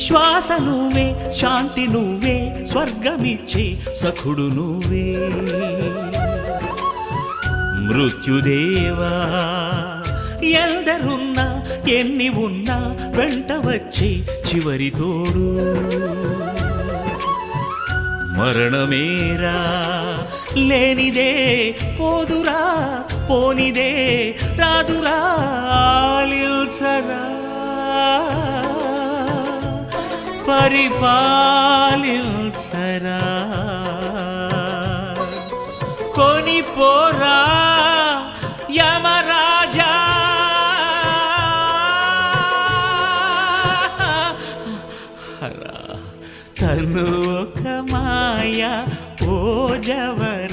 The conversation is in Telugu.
శ్వాస నువ్వే, శాంతి నువ్వే, స్వర్గమిచ్చే సఖుడు నువ్వే. మృత్యుదేవా ఎందరున్నా ఎన్ని ఉన్నా వెంట వచ్చే చివరి తోడు. మరణమేరా లేనిదే పోదురా, పోనిదే రాదురా, ఆలిల్చరా పరిపాలిల్చరా. కొనిపోరా యమరాజా, తను ఒక మాయ ఓ జవరా.